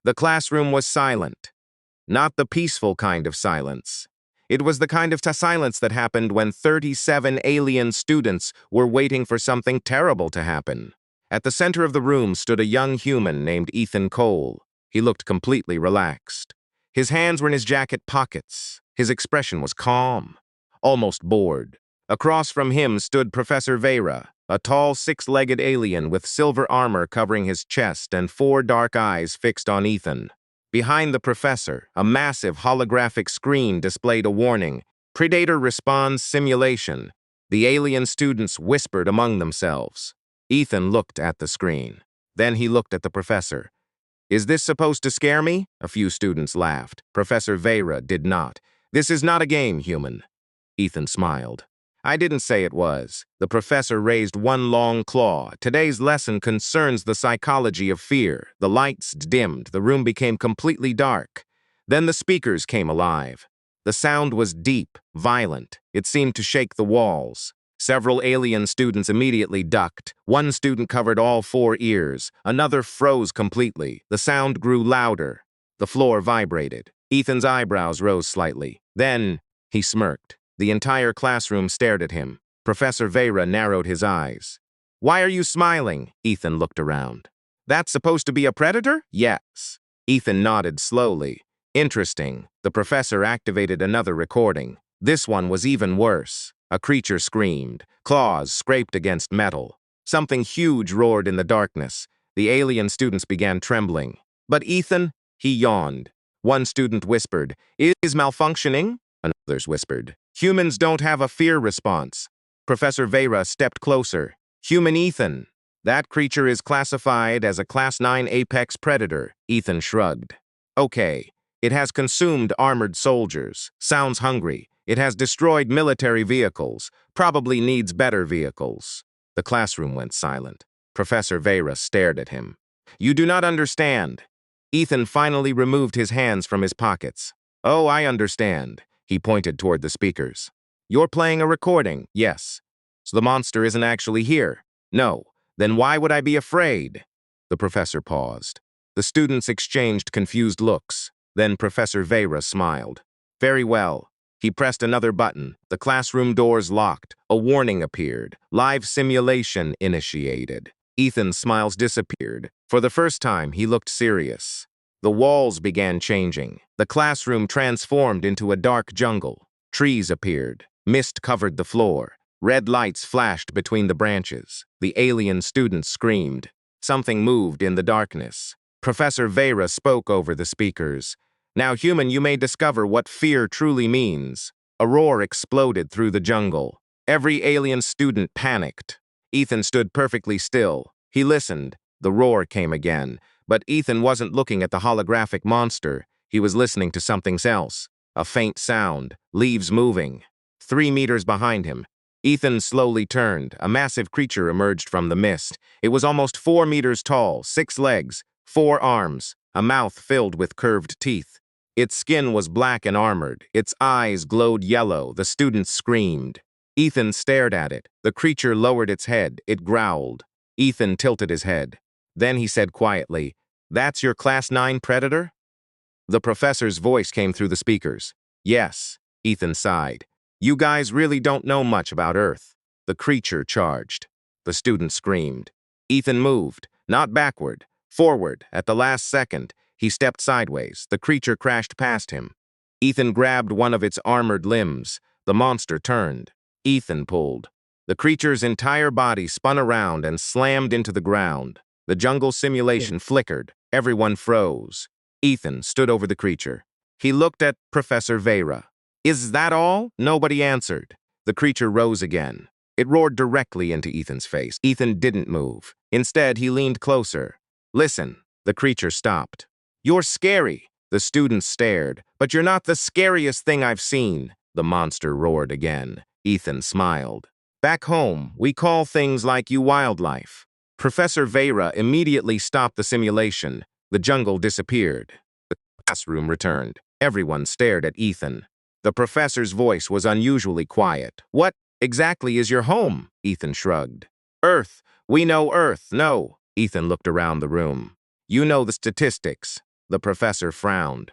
The classroom was silent. Not the peaceful kind of silence. It was the kind of silence that happened when 37 alien students were waiting for something terrible to happen. At the center of the room stood a young human named Ethan Cole. He looked completely relaxed. His hands were in his jacket pockets. His expression was calm, almost bored. Across from him stood Professor Vera, a tall six-legged alien with silver armor covering his chest and 4 dark eyes fixed on Ethan. Behind the professor, a massive holographic screen displayed a warning, "Predator Responds Simulation." The alien students whispered among themselves. Ethan looked at the screen. Then he looked at the professor. "Is this supposed to scare me?" A few students laughed. Professor Vera did not. "This is not a game, human." Ethan smiled. "I didn't say it was." The professor raised one long claw. "Today's lesson concerns the psychology of fear." The lights dimmed. The room became completely dark. Then the speakers came alive. The sound was deep, violent. It seemed to shake the walls. Several alien students immediately ducked. One student covered all 4 ears. Another froze completely. The sound grew louder. The floor vibrated. Ethan's eyebrows rose slightly. Then he smirked. The entire classroom stared at him. Professor Vera narrowed his eyes. "Why are you smiling?" Ethan looked around. "That's supposed to be a predator?" "Yes." Ethan nodded slowly. "Interesting." The professor activated another recording. This one was even worse. A creature screamed. Claws scraped against metal. Something huge roared in the darkness. The alien students began trembling. "But Ethan," he yawned. One student whispered, "Is malfunctioning?" Others whispered, "Humans don't have a fear response." Professor Vera stepped closer. "Human Ethan. That creature is classified as a Class 9 apex predator." Ethan shrugged. "Okay. It has consumed armored soldiers. Sounds hungry. It has destroyed military vehicles. Probably needs better vehicles." The classroom went silent. Professor Vera stared at him. "You do not understand." Ethan finally removed his hands from his pockets. "Oh, I understand." He pointed toward the speakers. "You're playing a recording?" "Yes." "So the monster isn't actually here?" "No." "Then why would I be afraid?" The professor paused. The students exchanged confused looks. Then Professor Vera smiled. "Very well." He pressed another button. The classroom doors locked. A warning appeared. "Live simulation initiated." Ethan's smiles disappeared. For the first time, he looked serious. The walls began changing. The classroom transformed into a dark jungle. Trees appeared. Mist covered the floor. Red lights flashed between the branches. The alien students screamed. Something moved in the darkness. Professor Vera spoke over the speakers. "Now, human, you may discover what fear truly means." A roar exploded through the jungle. Every alien student panicked. Ethan stood perfectly still. He listened. The roar came again. But Ethan wasn't looking at the holographic monster. He was listening to something else. A faint sound. Leaves moving. 3 meters behind him. Ethan slowly turned. A massive creature emerged from the mist. It was almost 4 meters tall, 6 legs, 4 arms, a mouth filled with curved teeth. Its skin was black and armored. Its eyes glowed yellow. The students screamed. Ethan stared at it. The creature lowered its head. It growled. Ethan tilted his head. Then he said quietly, "That's your Class 9 predator?" The professor's voice came through the speakers. "Yes," Ethan sighed. "You guys really don't know much about Earth." The creature charged. The student screamed. Ethan moved, not backward, forward. At the last second, he stepped sideways. The creature crashed past him. Ethan grabbed one of its armored limbs. The monster turned. Ethan pulled. The creature's entire body spun around and slammed into the ground. The jungle simulation flickered. Everyone froze. Ethan stood over the creature. He looked at Professor Vera. "Is that all?" Nobody answered. The creature rose again. It roared directly into Ethan's face. Ethan didn't move. Instead, he leaned closer. "Listen." The creature stopped. "You're scary." The students stared. "But you're not the scariest thing I've seen." The monster roared again. Ethan smiled. "Back home, we call things like you wildlife." Professor Vera immediately stopped the simulation. The jungle disappeared. The classroom returned. Everyone stared at Ethan. The professor's voice was unusually quiet. "What exactly is your home?" Ethan shrugged. "Earth. We know Earth." "No." Ethan looked around the room. "You know the statistics." The professor frowned.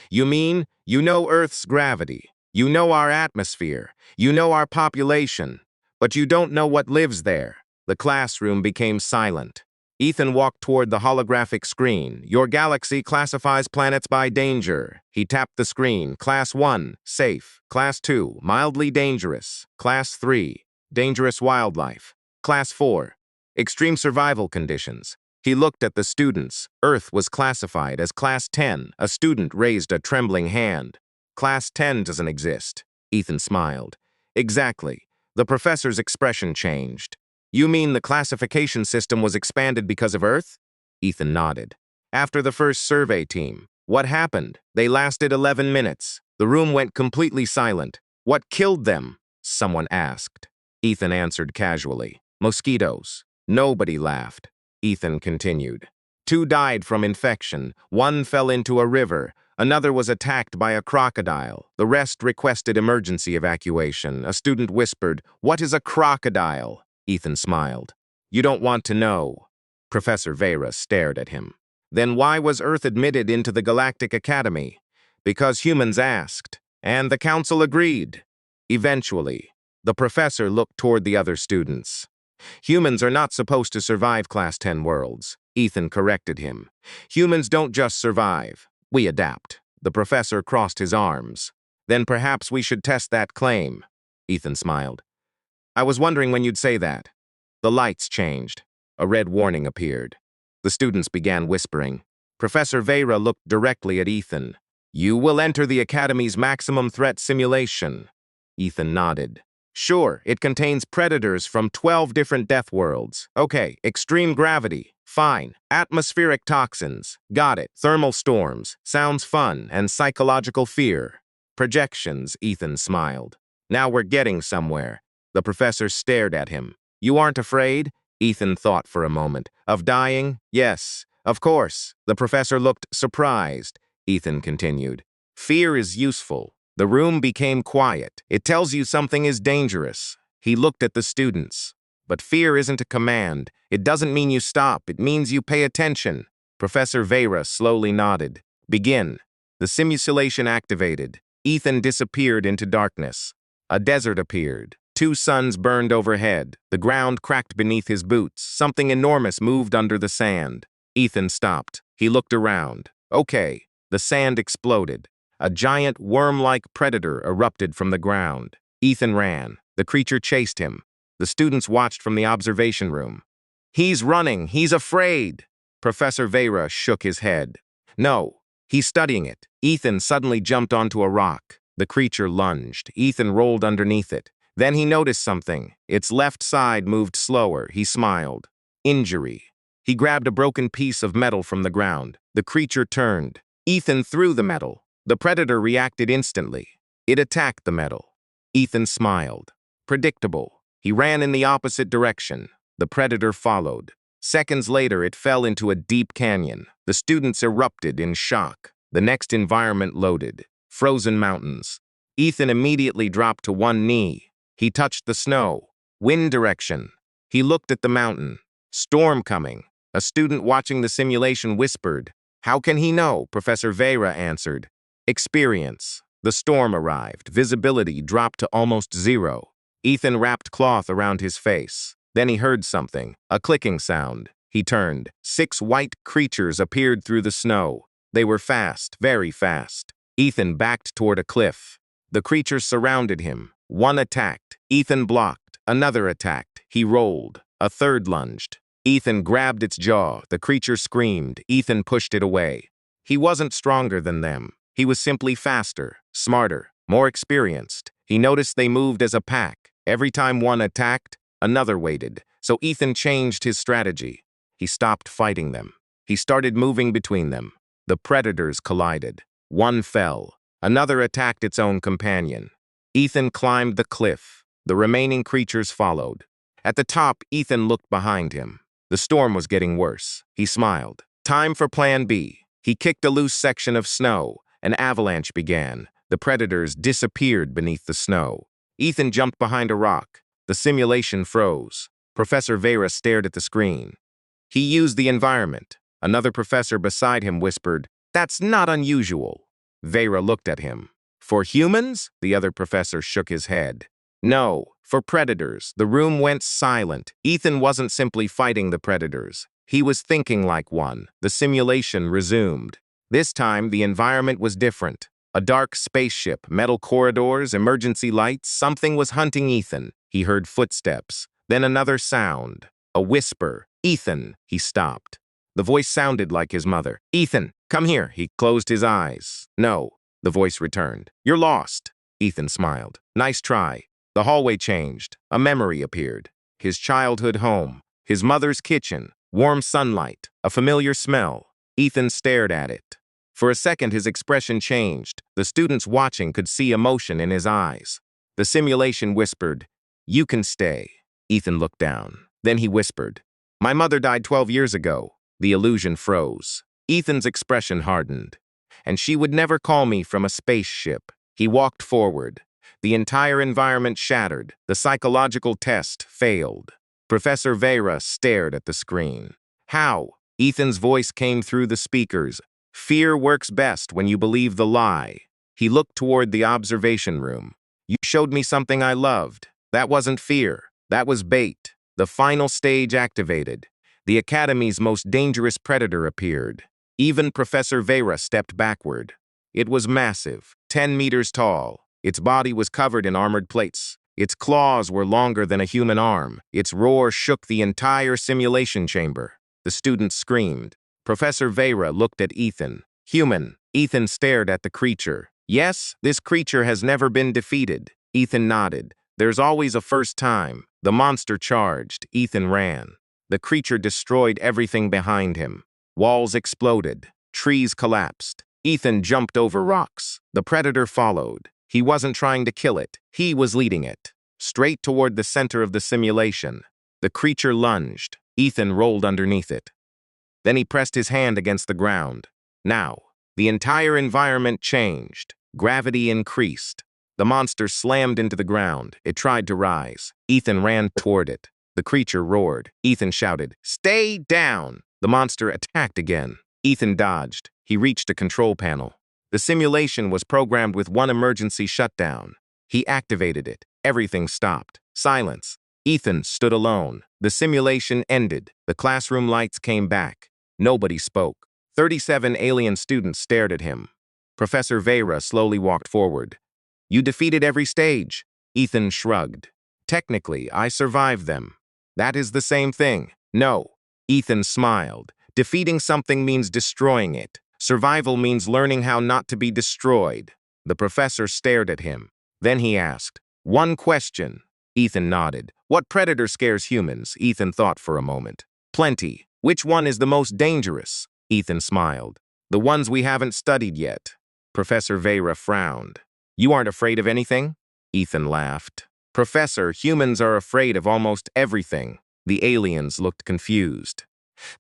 You mean, you know Earth's gravity, you know our atmosphere, you know our population, but you don't know what lives there. The classroom became silent. Ethan walked toward the holographic screen. Your galaxy classifies planets by danger. He tapped the screen. Class 1, safe. Class 2, mildly dangerous. Class 3, dangerous wildlife. Class 4, extreme survival conditions. He looked at the students. Earth was classified as Class 10. A student raised a trembling hand. Class 10 doesn't exist. Ethan smiled. Exactly. The professor's expression changed. You mean the classification system was expanded because of Earth? Ethan nodded. After the first survey team, what happened? They lasted 11 minutes. The room went completely silent. What killed them? Someone asked. Ethan answered casually. Mosquitoes. Nobody laughed. Ethan continued. 2 died from infection. 1 fell into a river. Another was attacked by a crocodile. The rest requested emergency evacuation. A student whispered, "What is a crocodile?" Ethan smiled. You don't want to know. Professor Vera stared at him. Then why was Earth admitted into the Galactic Academy? Because humans asked, and the council agreed. Eventually, the professor looked toward the other students. Humans are not supposed to survive Class 10 worlds. Ethan corrected him. Humans don't just survive. We adapt. The professor crossed his arms. Then perhaps we should test that claim. Ethan smiled. I was wondering when you'd say that. The lights changed. A red warning appeared. The students began whispering. Professor Vera looked directly at Ethan. You will enter the Academy's maximum threat simulation. Ethan nodded. Sure, it contains predators from 12 different death worlds. Okay, extreme gravity. Fine. Atmospheric toxins. Got it. Thermal storms. Sounds fun. And psychological fear. Projections, Ethan smiled. Now we're getting somewhere. The professor stared at him. You aren't afraid? Ethan thought for a moment. Of dying? Yes, of course. The professor looked surprised. Ethan continued. Fear is useful. The room became quiet. It tells you something is dangerous. He looked at the students. But fear isn't a command. It doesn't mean you stop. It means you pay attention. Professor Vera slowly nodded. Begin. The simulation activated. Ethan disappeared into darkness. A desert appeared. 2 suns burned overhead. The ground cracked beneath his boots. Something enormous moved under the sand. Ethan stopped. He looked around. Okay. The sand exploded. A giant worm-like predator erupted from the ground. Ethan ran. The creature chased him. The students watched from the observation room. He's running. He's afraid. Professor Vera shook his head. No, he's studying it. Ethan suddenly jumped onto a rock. The creature lunged. Ethan rolled underneath it. Then he noticed something. Its left side moved slower. He smiled. Injury. He grabbed a broken piece of metal from the ground. The creature turned. Ethan threw the metal. The predator reacted instantly. It attacked the metal. Ethan smiled. Predictable. He ran in the opposite direction. The predator followed. Seconds later, it fell into a deep canyon. The students erupted in shock. The next environment loaded. Frozen mountains. Ethan immediately dropped to one knee. He touched the snow. Wind direction. He looked at the mountain. Storm coming. A student watching the simulation whispered. How can he know? Professor Vera answered. Experience. The storm arrived. Visibility dropped to almost 0. Ethan wrapped cloth around his face. Then he heard something. A clicking sound. He turned. 6 white creatures appeared through the snow. They were fast, very fast. Ethan backed toward a cliff. The creatures surrounded him. One attacked. Ethan blocked. Another attacked. He rolled. A third lunged. Ethan grabbed its jaw. The creature screamed. Ethan pushed it away. He wasn't stronger than them. He was simply faster, smarter, more experienced. He noticed they moved as a pack. Every time one attacked, another waited. So Ethan changed his strategy. He stopped fighting them. He started moving between them. The predators collided. One fell. Another attacked its own companion. Ethan climbed the cliff. The remaining creatures followed. At the top, Ethan looked behind him. The storm was getting worse. He smiled. Time for Plan B. He kicked a loose section of snow. An avalanche began. The predators disappeared beneath the snow. Ethan jumped behind a rock. The simulation froze. Professor Vera stared at the screen. He used the environment. Another professor beside him whispered, That's not unusual. Vera looked at him. For humans? The other professor shook his head. No, for predators. The room went silent. Ethan wasn't simply fighting the predators. He was thinking like one. The simulation resumed. This time, the environment was different. A dark spaceship, metal corridors, emergency lights, something was hunting Ethan. He heard footsteps, then another sound. A whisper. Ethan, he stopped. The voice sounded like his mother. Ethan, come here. He closed his eyes. No, the voice returned. You're lost. Ethan smiled. Nice try. The hallway changed. A memory appeared. His childhood home. His mother's kitchen. Warm sunlight. A familiar smell. Ethan stared at it. For a second, his expression changed. The students watching could see emotion in his eyes. The simulation whispered, "You can stay." Ethan looked down. Then he whispered, "My mother died 12 years ago." The illusion froze. Ethan's expression hardened. "And she would never call me from a spaceship." He walked forward. The entire environment shattered. The psychological test failed. Professor Vera stared at the screen. How? Ethan's voice came through the speakers. Fear works best when you believe the lie. He looked toward the observation room. You showed me something I loved. That wasn't fear. That was bait. The final stage activated. The Academy's most dangerous predator appeared. Even Professor Vera stepped backward. It was massive, 10 meters tall. Its body was covered in armored plates. Its claws were longer than a human arm. Its roar shook the entire simulation chamber. The students screamed. Professor Vera looked at Ethan. Human. Ethan stared at the creature. Yes, this creature has never been defeated. Ethan nodded. There's always a first time. The monster charged. Ethan ran. The creature destroyed everything behind him. Walls exploded. Trees collapsed. Ethan jumped over rocks. The predator followed. He wasn't trying to kill it. He was leading it. Straight toward the center of the simulation. The creature lunged. Ethan rolled underneath it. Then he pressed his hand against the ground. Now, the entire environment changed. Gravity increased. The monster slammed into the ground. It tried to rise. Ethan ran toward it. The creature roared. Ethan shouted, "Stay down!" The monster attacked again. Ethan dodged. He reached a control panel. The simulation was programmed with one emergency shutdown. He activated it. Everything stopped. Silence. Ethan stood alone. The simulation ended. The classroom lights came back. Nobody spoke. 37 alien students stared at him. Professor Vera slowly walked forward. You defeated every stage. Ethan shrugged. Technically, I survived them. That is the same thing. No. Ethan smiled. Defeating something means destroying it. Survival means learning how not to be destroyed. The professor stared at him. Then he asked, "One question." Ethan nodded. What predator scares humans? Ethan thought for a moment. Plenty. Which one is the most dangerous? Ethan smiled. The ones we haven't studied yet. Professor Vera frowned. You aren't afraid of anything? Ethan laughed. Professor, humans are afraid of almost everything. The aliens looked confused.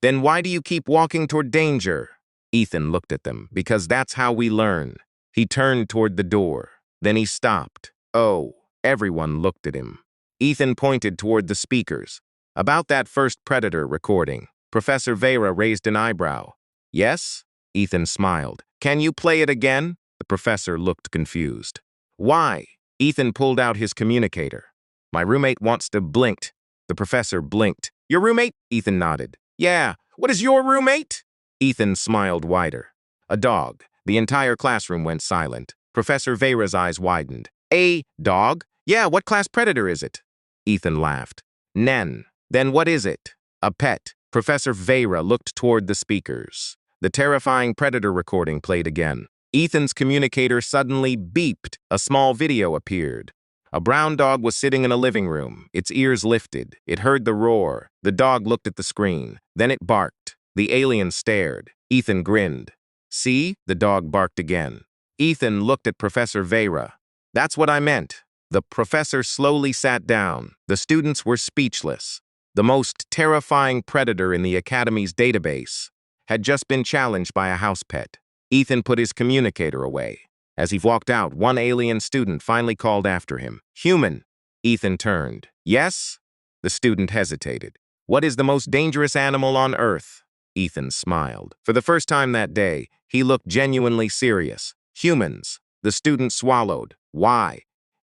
Then why do you keep walking toward danger? Ethan looked at them. Because that's how we learn. He turned toward the door. Then he stopped. Oh, everyone looked at him. Ethan pointed toward the speakers. About that first predator recording. Professor Vera raised an eyebrow. Yes? Ethan smiled. Can you play it again? The professor looked confused. Why? Ethan pulled out his communicator. My roommate wants to blinked. The professor blinked. Your roommate? Ethan nodded. Yeah. What is your roommate? Ethan smiled wider. A dog. The entire classroom went silent. Professor Vera's eyes widened. A dog? Yeah, what class predator is it? Ethan laughed. Nen. Then what is it? A pet. Professor Vera looked toward the speakers. The terrifying predator recording played again. Ethan's communicator suddenly beeped. A small video appeared. A brown dog was sitting in a living room, its ears lifted. It heard the roar. The dog looked at the screen. Then it barked. The alien stared. Ethan grinned. See? The dog barked again. Ethan looked at Professor Vera. That's what I meant. The professor slowly sat down. The students were speechless. The most terrifying predator in the Academy's database had just been challenged by a house pet. Ethan put his communicator away. As he walked out, one alien student finally called after him. Human. Ethan turned. Yes? The student hesitated. What is the most dangerous animal on Earth? Ethan smiled. For the first time that day, he looked genuinely serious. Humans. The student swallowed. Why?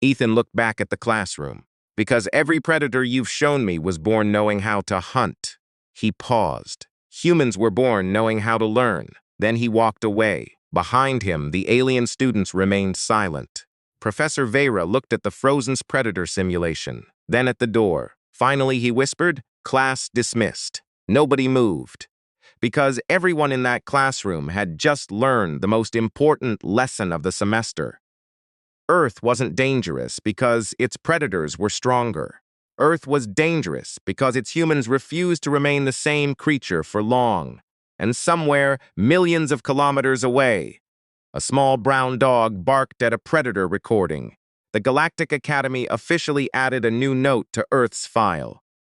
Ethan looked back at the classroom. Because every predator you've shown me was born knowing how to hunt. He paused. Humans were born knowing how to learn. Then he walked away. Behind him, the alien students remained silent. Professor Vera looked at the frozen's predator simulation, then at the door. Finally, he whispered, "Class dismissed." Nobody moved. Because everyone in that classroom had just learned the most important lesson of the semester. Earth wasn't dangerous because its predators were stronger. Earth was dangerous because its humans refused to remain the same creature for long. And somewhere, millions of kilometers away, a small brown dog barked at a predator recording. The Galactic Academy officially added a new note to Earth's file.